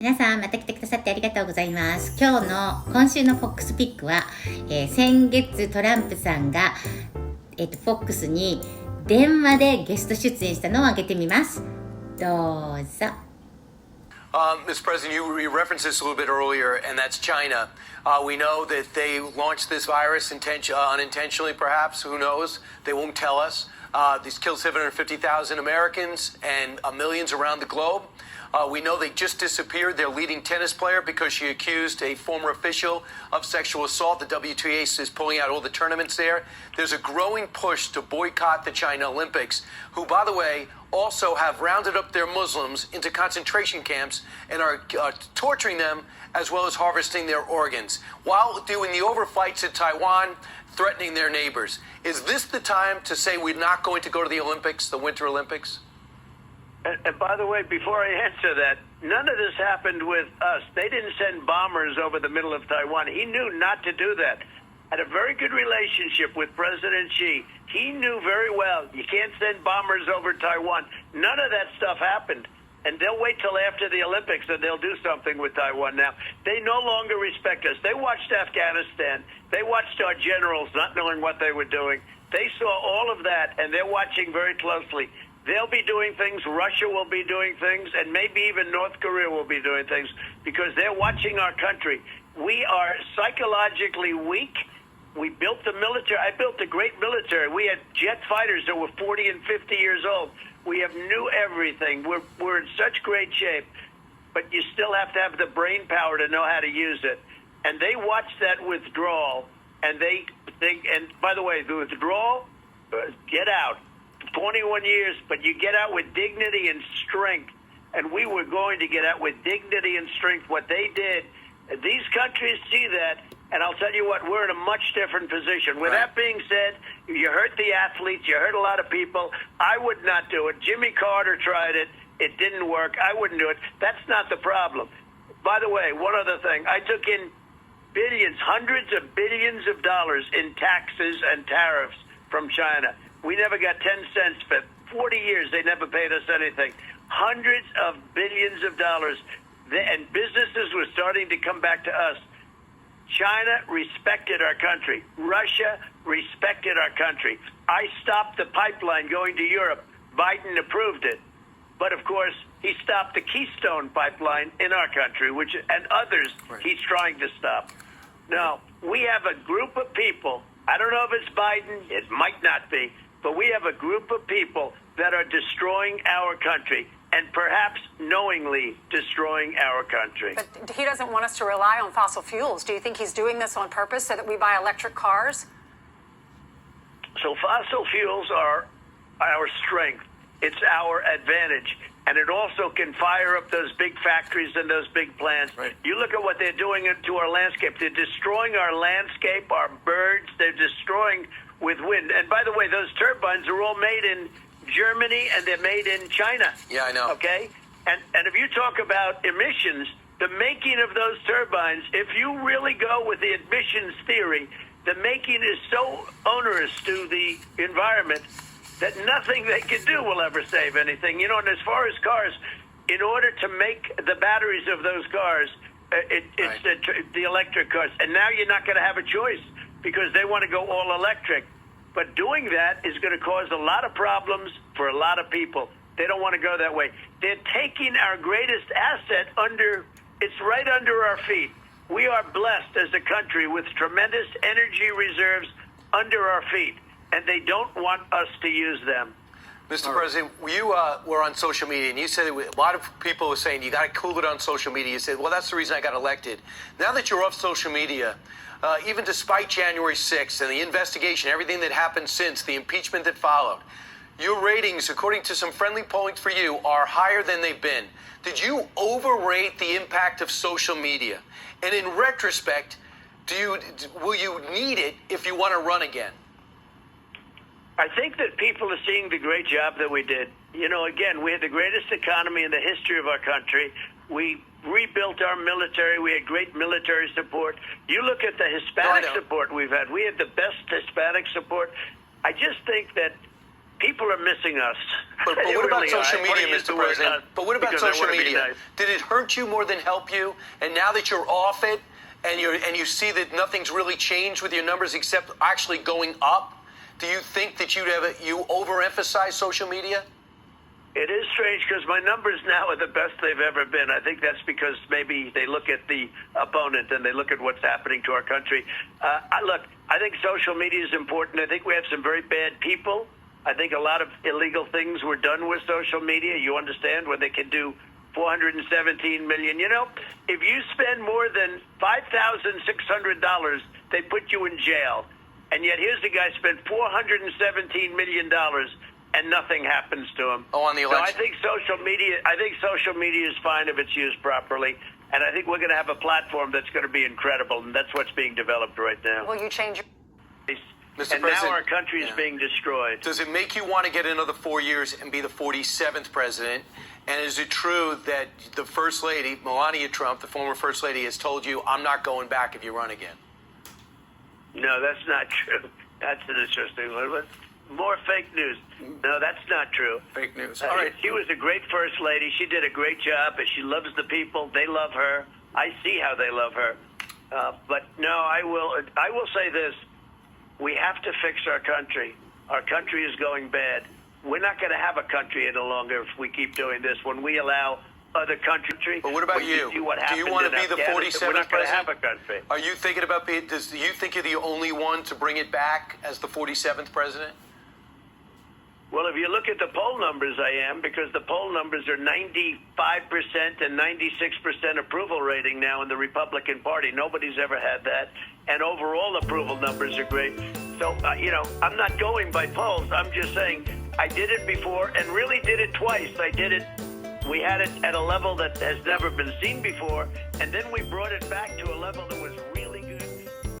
皆さんまた来てくださってありがとうございます。今週のフォックスピックは、先月トランプさんが、フォックスに電話でゲスト出演したのを挙げてみます。どうぞ。Mr. President, you referenced this a little bit earlier, and that's China. We know that they launched this virus unintentionally, perhaps. Who knows? They won't tell us. These killed 750,000 Americans and millions around the globe. We know they just disappeared their leading tennis player because she accused a former official of sexual assault. The WTA is pulling out all the tournaments there. There's a growing push to boycott the China Olympics, who, by the way, also have rounded up their Muslims into concentration camps and are torturing them as well as harvesting their organs while doing the overflights at Taiwan, threatening their neighbors. Is this the time to say we're not going to go to the Olympics, the Winter Olympics? And by the way, before I answer that, none of this happened with us. They didn't send bombers over the middle of Taiwan. He knew not to do that. Had a very good relationship with President Xi. He knew very well you can't send bombers over Taiwan. None of that stuff happened. And they'll wait till after the Olympics and they'll do something with Taiwan now. They no longer respect us. They watched Afghanistan. They watched our generals not knowing what they were doing. They saw all of that, and they're watching very closely. They'll be doing things, Russia will be doing things, and maybe even North Korea will be doing things because they're watching our country. We are psychologically weak. We built the military. I built a great military. We had jet fighters that were 40 and 50 years old. We have knew everything. We're in such great shape, but you still have to have the brain power to know how to use it. And they watch that withdrawal, and they think, and by the way, the withdrawal, get out. 21 years, but you get out with dignity and strength. And we were going to get out with dignity and strength. What they did, these countries see that, and I'll tell you what, we're in a much different position. With that being said, you hurt the athletes, you hurt a lot of people. I would not do it. Jimmy Carter tried it. It didn't work. I wouldn't do it. That's not the problem. By the way, one other thing. I took in billions, hundreds of billions of dollars in taxes and tariffs from China. We never got 10 cents for 40 years. They never paid us anything. Hundreds of billions of dollars. And businesses were starting to come back to us. China respected our country. Russia respected our country. I stopped the pipeline going to Europe. Biden approved it. But, of course, he stopped the Keystone pipeline in our country, and others he's trying to stop. Now, we have a group of people. I don't know if it's Biden. It might not be. But we have a group of people that are destroying our country and perhaps knowingly destroying our country. But he doesn't want us to rely on fossil fuels. Do you think he's doing this on purpose so that we buy electric cars? So fossil fuels are our strength. It's our advantage. And it also can fire up those big factories and those big plants. Right. You look at what they're doing to our landscape. They're destroying our landscape, our birds. They're destroying with wind. And by the way, those turbines are all made in Germany and they're made in China. Yeah, I know. Okay? And if you talk about emissions, the making of those turbines, if you really go with the emissions theory, the making is so onerous to the environment that nothing they can do will ever save anything. You know, and as far as cars, in order to make the batteries of those cars, it's the electric cars. And now you're not going to have a choice because they want to go all electric. But doing that is going to cause a lot of problems for a lot of people. They don't want to go that way. They're taking our greatest asset it's right under our feet. We are blessed as a country with tremendous energy reserves under our feet, and they don't want us to use them. Mr. President, you were on social media, and you said a lot of people were saying you got to cool it on social media. You said, well, that's the reason I got elected. Now that you're off social media, even despite January 6th and the investigation, everything that happened since, the impeachment that followed, your ratings, according to some friendly polling for you, are higher than they've been. Did you overrate the impact of social media? And in retrospect, will you need it if you want to run again? I think that people are seeing the great job that we did. You know, again, we had the greatest economy in the history of our country. We rebuilt our military. We had great military support. You look at the Hispanic support we've had. We had the best Hispanic support. I just think that people are missing us. But They what about really are. social I wanna media, use the Mr. word President? us But what about because I social wanna be media? nice. Did it hurt you more than help you? And now that you're off it, and you see that nothing's really changed with your numbers except actually going up, do you think that you overemphasize social media? It is strange because my numbers now are the best they've ever been. I think that's because maybe they look at the opponent and they look at what's happening to our country. Look, I think social media is important. I think we have some very bad people. I think a lot of illegal things were done with social media. You understand, when they can do 417 million. You know, if you spend more than $5,600, they put you in jail. And yet here's the guy spent $417 million and nothing happens to him. Oh, on the election. So I think social media is fine if it's used properly. And I think we're going to have a platform that's going to be incredible. And that's what's being developed right now. Will you change your... Mr. And President, now our country is being destroyed. Does it make you want to get another 4 years and be the 47th president? And is it true that the First Lady, Melania Trump, the former First Lady, has told you, I'm not going back if you run again? No, that's not true. That's an interesting one. More fake news. No, that's not true. Fake news. All right. She was a great First Lady. She did a great job, and she loves the people. They love her. I see how they love her. But no, I will say this. We have to fix our country. Our country is going bad. We're not going to have a country any longer if we keep doing this. When we allow other country. But what about you? Do you want to be the 47th We're not going to president? have a country. Are you thinking about do you think you're the only one to bring it back as the 47th president? Well, if you look at the poll numbers, I am, because the poll numbers are 95% and 96% approval rating now in the Republican Party. Nobody's ever had that. And overall approval numbers are great. So, I'm not going by polls. I'm just saying I did it before and really did it twice. We had it at a level that has never been seen before, and then we brought it back to a level that